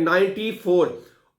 94।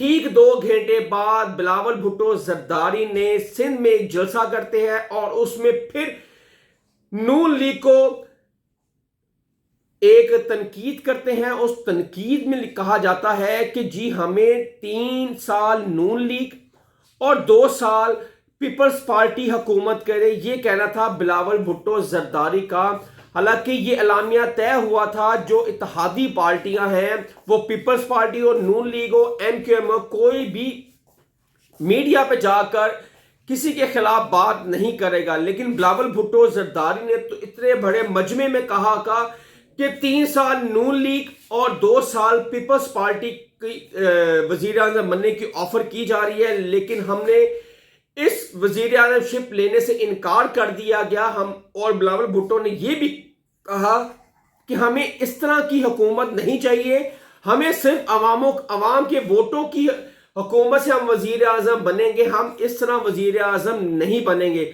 ٹھیک 2 گھنٹے بعد بلاول بھٹو زرداری نے سندھ میں ایک جلسہ کرتے ہیں اور اس میں پھر نون لیگ کو ایک تنقید کرتے ہیں. اس تنقید میں کہا جاتا ہے کہ جی ہمیں 3 سال نون لیگ اور 2 سال پیپلز پارٹی حکومت کرے، یہ کہنا تھا بلاول بھٹو زرداری کا. حالانکہ یہ اعلامیہ طے ہوا تھا جو اتحادی پارٹیاں ہیں وہ پیپلز پارٹی اور نون لیگ و ایم کیو ایم، کوئی بھی میڈیا پہ جا کر کسی کے خلاف بات نہیں کرے گا. لیکن بلاول بھٹو زرداری نے تو اتنے بڑے مجمع میں کہا کہ 3 سال نون لیگ اور 2 سال پیپلز پارٹی کی وزیر اعظم بننے کی آفر کی جا رہی ہے، لیکن ہم نے اس وزیر اعظم شپ لینے سے انکار کر دیا گیا. اور بلاول بھٹو نے یہ بھی کہا کہ ہمیں اس طرح کی حکومت نہیں چاہیے، ہمیں صرف عوام کے ووٹوں کی حکومت سے ہم وزیر اعظم بنیں گے، ہم اس طرح وزیر اعظم نہیں بنیں گے.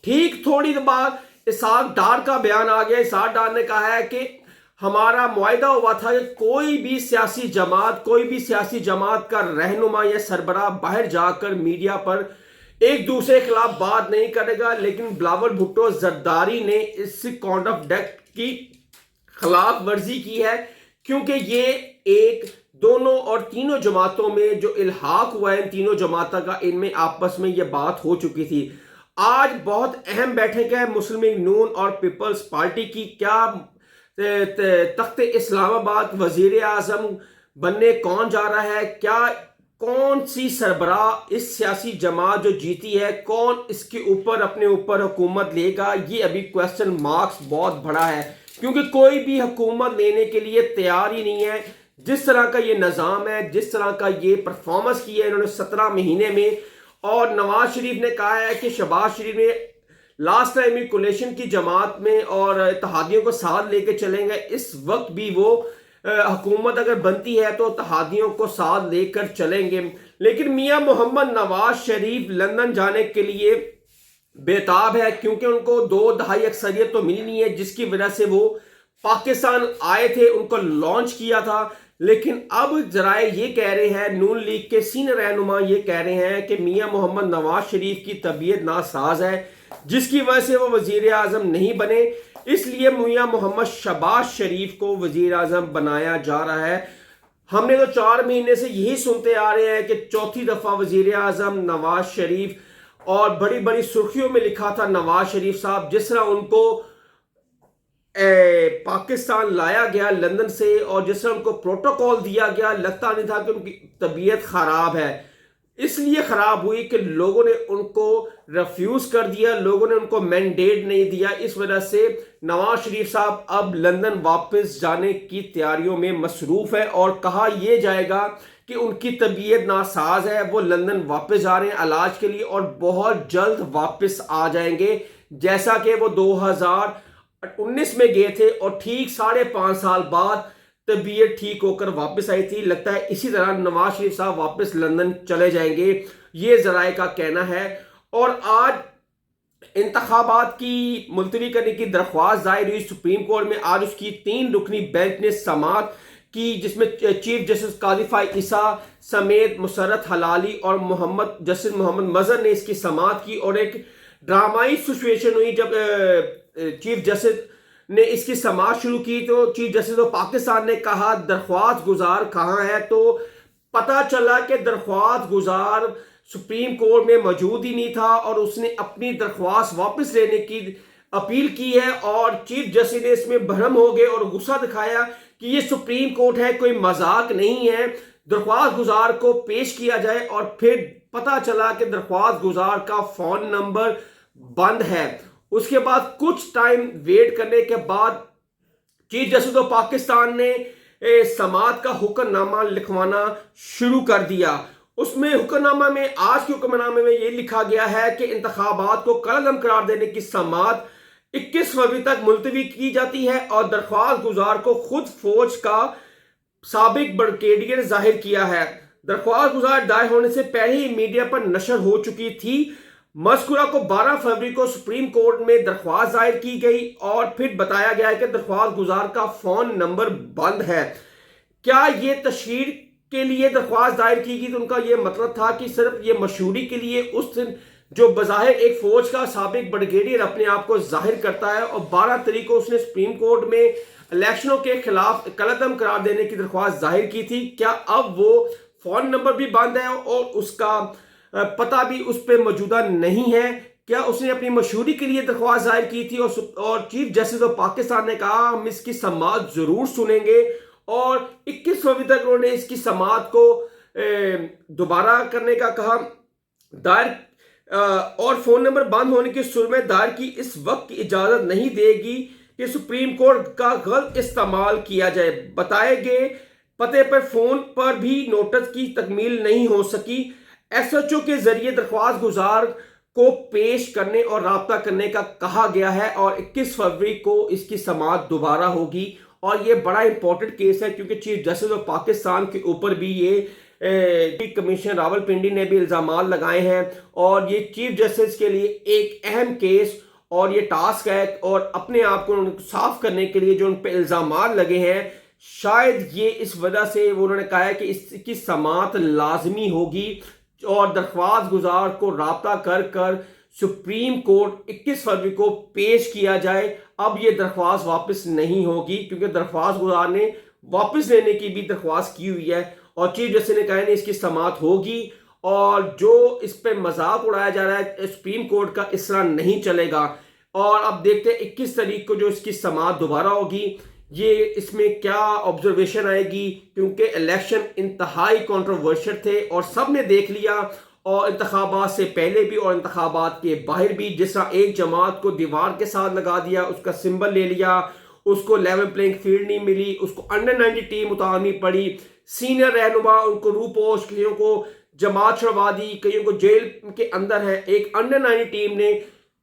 ٹھیک تھوڑی دیر بعد اسحاق ڈار کا بیان آ گیا. اسحاق ڈار نے کہا ہے کہ ہمارا معاہدہ ہوا تھا کہ کوئی بھی سیاسی جماعت کا رہنما یا سربراہ باہر جا کر میڈیا پر ایک دوسرے کے خلاف بات نہیں کرے گا. لیکن بلاول بھٹو زرداری نے اس کانڈکٹ ایکٹ کی خلاف ورزی کی ہے، کیونکہ یہ ایک دونوں اور تینوں جماعتوں میں جو الحاق ہوا ہے، ان تینوں جماعتوں کا ان میں آپس میں یہ بات ہو چکی تھی. آج بہت اہم بیٹھک ہے مسلم لیگ نون اور پیپلز پارٹی کی. کیا تخت اسلام آباد وزیر اعظم بننے کون جا رہا ہے؟ کیا کون سی سربراہ اس سیاسی جماعت جو جیتی ہے کون اس کے اوپر اپنے اوپر حکومت لے گا؟ یہ ابھی کویسچن مارکس بہت بڑا ہے، کیونکہ کوئی بھی حکومت لینے کے لیے تیار ہی نہیں ہے. جس طرح کا یہ نظام ہے، جس طرح کا یہ پرفارمنس کی ہے انہوں نے 17 مہینے میں. اور نواز شریف نے کہا ہے کہ شہباز شریف نے لاسٹ ٹائم کولیشن کی جماعت میں اور اتحادیوں کو ساتھ لے کے چلیں گے. اس وقت بھی وہ حکومت اگر بنتی ہے تو اتحادیوں کو ساتھ لے کر چلیں گے. لیکن میاں محمد نواز شریف لندن جانے کے لیے بےتاب ہے، کیونکہ ان کو 2 دہائی اکثریت تو ملی نہیں ہے، جس کی وجہ سے وہ پاکستان آئے تھے، ان کو لانچ کیا تھا. لیکن اب ذرائع یہ کہہ رہے ہیں، نون لیگ کے سینئر رہنما یہ کہہ رہے ہیں کہ میاں محمد نواز شریف کی طبیعت ناساز ہے، جس کی وجہ سے وہ وزیر اعظم نہیں بنے. اس لیے میاں محمد شہباز شریف کو وزیر اعظم بنایا جا رہا ہے. ہم نے تو 4 مہینے سے یہی سنتے آ رہے ہیں کہ 4تھی دفعہ وزیر اعظم نواز شریف، اور بڑی بڑی سرخیوں میں لکھا تھا نواز شریف صاحب. جس طرح ان کو پاکستان لایا گیا لندن سے اور جس طرح ان کو پروٹوکول دیا گیا، لگتا نہیں تھا کہ ان کی طبیعت خراب ہے. اس لیے خراب ہوئی کہ لوگوں نے ان کو ریفیوز کر دیا، لوگوں نے ان کو مینڈیٹ نہیں دیا. اس وجہ سے نواز شریف صاحب اب لندن واپس جانے کی تیاریوں میں مصروف ہے، اور کہا یہ جائے گا کہ ان کی طبیعت ناساز ہے، وہ لندن واپس جا رہے ہیں علاج کے لیے اور بہت جلد واپس آ جائیں گے، جیسا کہ وہ 2019 میں گئے تھے اور ٹھیک 5.5 سال بعد طبیعت ٹھیک ہو کر واپس آئی تھی. لگتا ہے اسی طرح نواز شریف صاحب واپس لندن چلے جائیں گے، یہ ذرائع کا کہنا ہے. اور آج انتخابات کی ملتوی کرنے کی درخواست دائر ہوئی سپریم کورٹ میں. آج اس کی 3 رکنی بینچ نے سماعت کی، جس میں چیف جسٹس قاضی فائز عیسیٰ سمیت مسرت حلالی اور جسٹس محمد مظہر نے اس کی سماعت کی. اور ایک ڈرامائی سچویشن ہوئی جب چیف جسٹس نے اس کی سماعت شروع کی تو چیف جسٹس آف پاکستان نے کہا درخواست گزار کہاں ہے، تو پتہ چلا کہ درخواست گزار سپریم کورٹ میں موجود ہی نہیں تھا اور اس نے اپنی درخواست واپس لینے کی اپیل کی ہے. اور چیف جسٹس نے اس میں بھرم ہو گئے اور غصہ دکھایا کہ یہ سپریم کورٹ ہے، کوئی مذاق نہیں ہے، درخواست گزار کو پیش کیا جائے. اور پھر پتہ چلا کہ درخواست گزار کا فون نمبر بند ہے. اس کے بعد کچھ ٹائم ویٹ کرنے کے بعد چیف جسٹس آف پاکستان نے سماعت کا حکم نامہ لکھوانا شروع کر دیا. اس میں حکم نامہ میں آج کے حکم نامے میں یہ لکھا گیا ہے کہ انتخابات کو کالعدم قرار دینے کی سماعت 21 فروری تک ملتوی کی جاتی ہے اور درخواست گزار کو خود فوج کا سابق بریگیڈیئر ظاہر کیا ہے. درخواست گزار دائر ہونے سے پہلے ہی میڈیا پر نشر ہو چکی تھی. مذکورہ کو 12 فروری کو سپریم کورٹ میں درخواست ظاہر کی گئی اور پھر بتایا گیا ہے کہ درخواست گزار کا فون نمبر بند ہے. کیا یہ تشہیر کے لیے درخواست دائر کی گئی تو ان کا یہ مطلب تھا کہ صرف یہ مشہوری کے لیے اس دن جو بظاہر ایک فوج کا سابق بریگیڈیئر اپنے آپ کو ظاہر کرتا ہے اور 12 تاریخ کو اس نے سپریم کورٹ میں الیکشنوں کے خلاف کالعدم قرار دینے کی درخواست ظاہر کی تھی، کیا اب وہ فون نمبر بھی بند ہے اور اس کا پتہ بھی اس پہ موجودہ نہیں ہے؟ کیا اس نے اپنی مشہوری کے لیے درخواست ظاہر کی تھی اور چیف جسٹس آف پاکستان نے کہا ہم اس کی سماعت ضرور سنیں گے، اور 21 فروری تک انہوں نے اس کی سماعت کو دوبارہ کرنے کا کہا دائر، اور فون نمبر بند ہونے کی صورت میں دائر کی اس وقت کی اجازت نہیں دے گی کہ سپریم کورٹ کا غلط استعمال کیا جائے۔ بتائے گئے پتے پر فون پر بھی نوٹس کی تکمیل نہیں ہو سکی۔ ایس ایچ او کے ذریعے درخواست گزار کو پیش کرنے اور رابطہ کرنے کا کہا گیا ہے اور 21 فروری کو اس کی سماعت دوبارہ ہوگی، اور یہ بڑا امپورٹنٹ کیس ہے کیونکہ چیف جسٹس آف پاکستان کے اوپر بھی یہ کمیشنر راولپنڈی نے بھی الزامات لگائے ہیں، اور یہ چیف جسٹس کے لیے ایک اہم کیس اور یہ ٹاسک ہے، اور اپنے آپ کو صاف کرنے کے لیے جو ان پہ الزامات لگے ہیں شاید یہ اس وجہ سے انہوں نے کہا ہے کہ اس کی سماعت لازمی ہوگی اور درخواست گزار کو رابطہ کر کر سپریم کورٹ 21 فروری کو پیش کیا جائے۔ اب یہ درخواست واپس نہیں ہوگی کیونکہ درخواست گزار نے واپس لینے کی بھی درخواست کی ہوئی ہے، اور چیف جسٹس نے کہا ہے اس کی سماعت ہوگی، اور جو اس پہ مذاق اڑایا جا رہا ہے سپریم کورٹ کا اس طرح نہیں چلے گا۔ اور اب دیکھتے ہیں 21 تاریخ کو جو اس کی سماعت دوبارہ ہوگی یہ اس میں کیا آبزرویشن آئے گی، کیونکہ الیکشن انتہائی کنٹروورشل تھے اور سب نے دیکھ لیا، اور انتخابات سے پہلے بھی اور انتخابات کے باہر بھی، جس طرح ایک جماعت کو دیوار کے ساتھ لگا دیا، اس کا سمبل لے لیا، اس کو لیول پلینگ فیلڈ نہیں ملی، اس کو انڈر 90 ٹیم اتارنی پڑی، سینئر رہنما ان کو روپوش، کئیوں کو جماعت چھڑوا دی، کئیوں کو جیل کے اندر ہے، ایک انڈر 90 ٹیم نے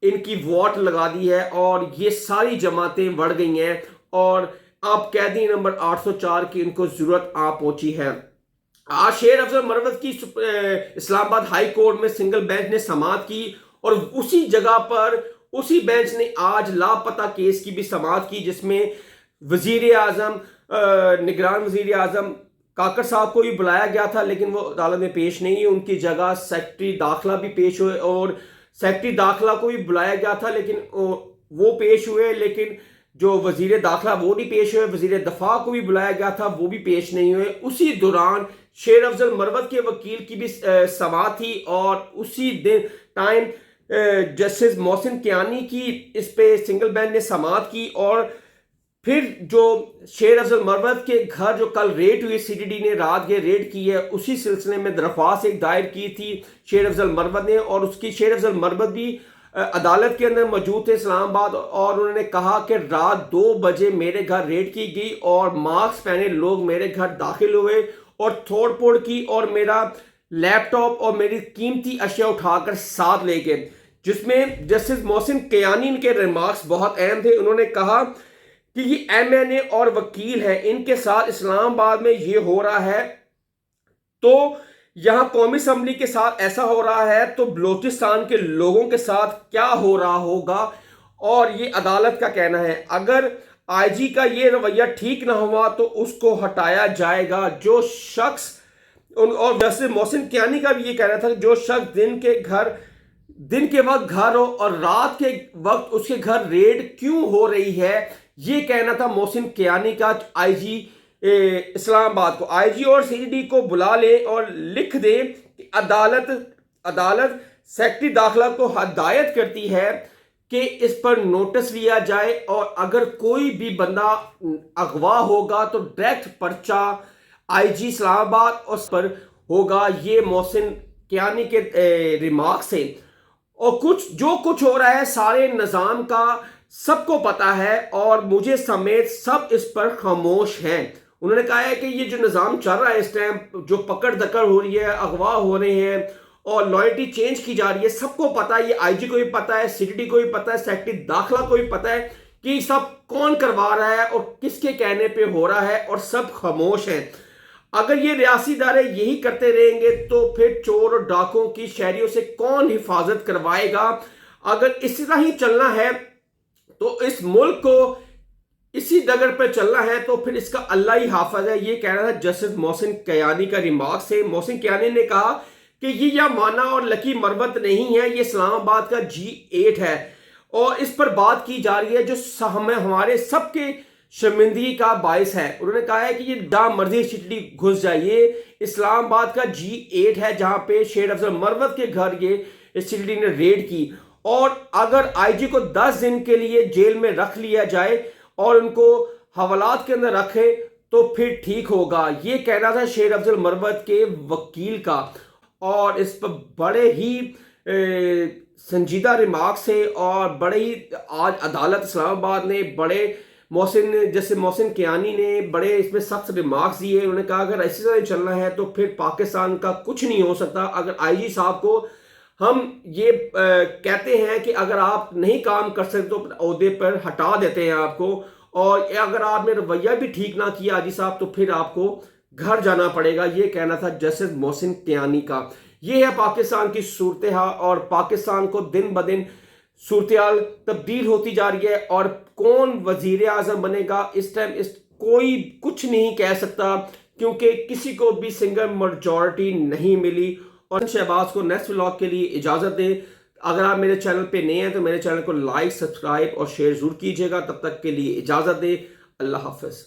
ان کی ووٹ لگا دی ہے، اور یہ ساری جماعتیں بڑھ گئی ہیں، اور اب قیدی نمبر 804 کی ان کو ضرورت آ پہنچی ہے۔ آج شیر افضل مروت کی اسلام آباد ہائی کورٹ میں سنگل بینچ نے سماعت کی، اور اسی جگہ پر اسی بینچ نے آج لاپتہ کیس کی بھی سماعت کی، جس میں وزیر اعظم نگران وزیر اعظم کاکڑ صاحب کو بھی بلایا گیا تھا لیکن وہ عدالت میں پیش نہیں، ان کی جگہ سیکرٹری داخلہ بھی پیش ہوئے، اور سیکرٹری داخلہ کو بھی بلایا گیا تھا لیکن وہ پیش ہوئے، لیکن جو وزیر داخلہ وہ نہیں پیش ہوئے، وزیر دفاع کو بھی بلایا گیا تھا وہ بھی پیش نہیں ہوئے۔ اسی دوران شیر افضل مروت کے وکیل کی بھی سماعت تھی، اور اسی دن ٹائم جسٹس محسن کیانی کی اس پہ سنگل بینچ نے سماعت کی، اور پھر جو شیر افضل مروت کے گھر جو کل ریڈ ہوئی، سی ڈی ڈی نے رات کے ریڈ کی ہے، اسی سلسلے میں درخواست ایک دائر کی تھی شیر افضل مروت نے، اور اس کی شیر افضل مروت بھی عدالت کے اندر موجود تھے اسلام آباد، اور انہوں نے کہا کہ رات 2 بجے میرے گھر ریڈ کی گئی اور ماسک پہنے لوگ میرے گھر داخل ہوئے اور توڑ پھوڑ کی، اور میرا لیپ ٹاپ اور میری قیمتی اشیاء اٹھا کر ساتھ لے گئے، جس میں جسٹس محسن کیانی کے ریمارکس بہت اہم تھے۔ انہوں نے کہا کہ یہ ایم این اے اور وکیل ہیں، ان کے ساتھ اسلام آباد میں یہ ہو رہا ہے، تو یہاں قومی اسمبلی کے ساتھ ایسا ہو رہا ہے تو بلوچستان کے لوگوں کے ساتھ کیا ہو رہا ہوگا، اور یہ عدالت کا کہنا ہے اگر آئی جی کا یہ رویہ ٹھیک نہ ہوا تو اس کو ہٹایا جائے گا۔ جو شخص، اور جیسے محسن کیانی کا بھی یہ کہنا تھا کہ جو شخص دن کے وقت گھر ہو اور رات کے وقت اس کے گھر ریڈ کیوں ہو رہی ہے، یہ کہنا تھا محسن کیانی کا۔ آئی جی اسلام آباد کو، آئی جی اور سی ڈی ڈی کو بلا لیں اور لکھ دیں کہ عدالت سیکرٹری داخلہ کو ہدایت کرتی ہے کہ اس پر نوٹس لیا جائے، اور اگر کوئی بھی بندہ اغوا ہوگا تو ڈائریکٹ پرچہ آئی جی اسلام آباد اس پر ہوگا۔ یہ محسن کیانی کے ریمارکس ہیں، اور جو کچھ ہو رہا ہے سارے نظام کا سب کو پتا ہے، اور مجھے سمیت سب اس پر خاموش ہیں۔ انہوں نے کہا ہے کہ یہ جو نظام چل رہا ہے اس ٹائم، جو پکڑ دکڑ ہو رہی ہے، اغوا ہو رہے ہیں اور لائلٹی چینج کی جا رہی ہے، سب کو پتا ہے، یہ آئی جی کو بھی پتا ہے، سی ڈی ڈی کو بھی پتا ہے، سیکرٹری داخلہ کو بھی پتا ہے کہ یہ سب کون کروا رہا ہے اور کس کے کہنے پہ ہو رہا ہے، اور سب خاموش ہیں۔ اگر یہ ریاسی ادارے یہی کرتے رہیں گے تو پھر چور اور ڈاکوں کی شہریوں سے کون حفاظت کروائے گا؟ اگر اس طرح ہی چلنا ہے تو اس ملک کو اسی ڈگر پہ چلنا ہے تو پھر اس کا اللہ ہی حافظ ہے، یہ کہہ رہا تھا جسٹس محسن کیانی کا ریمارک سے۔ محسن کیانی نے کہا کہ یہ یامانہ اور لکی مروت نہیں ہے، یہ اسلام آباد کا G8 ہے، اور اس پر بات کی جا رہی ہے جو ہمارے سب کے شرمندگی کا باعث ہے۔ انہوں نے کہا ہے کہ یہ جہاں مرضی چٹڑی گھس جائے، یہ اسلام آباد کا G8 ہے جہاں پہ شیر افضل مروت کے گھر یہ اس چٹڑی نے ریڈ کی، اور اگر آئی جی کو 10 دن کے لیے جیل میں رکھ لیا جائے اور ان کو حوالات کے اندر رکھے تو پھر ٹھیک ہوگا، یہ کہنا تھا شیر افضل مروت کے وکیل کا۔ اور اس پر بڑے ہی سنجیدہ ریمارکس ہے، اور بڑے ہی آج عدالت اسلام آباد نے بڑے جیسے محسن کیانی نے بڑے اس میں سخت ریمارکس دیے۔ انہوں نے کہا اگر اسی طرح چلنا ہے تو پھر پاکستان کا کچھ نہیں ہو سکتا۔ اگر آئی جی صاحب کو ہم یہ کہتے ہیں کہ اگر آپ نہیں کام کر سکتے تو عہدے پر ہٹا دیتے ہیں آپ کو، اور اگر آپ نے رویہ بھی ٹھیک نہ کیا آئی جی صاحب تو پھر آپ کو گھر جانا پڑے گا، یہ کہنا تھا جسٹس محسن کیانی کا۔ یہ ہے پاکستان کی صورتحال، اور پاکستان کو دن بدن صورتحال تبدیل ہوتی جا رہی ہے، اور کون وزیر اعظم بنے گا اس ٹائم کوئی کچھ نہیں کہہ سکتا، کیونکہ کسی کو بھی سنگل میجورٹی نہیں ملی۔ اور شہباز کو نیکسٹ ولاگ کے لیے اجازت دیں۔ اگر آپ میرے چینل پہ نئے ہیں تو میرے چینل کو لائک، سبسکرائب اور شیئر ضرور کیجیے گا۔ تب تک کے لیے اجازت دیں، اللہ حافظ۔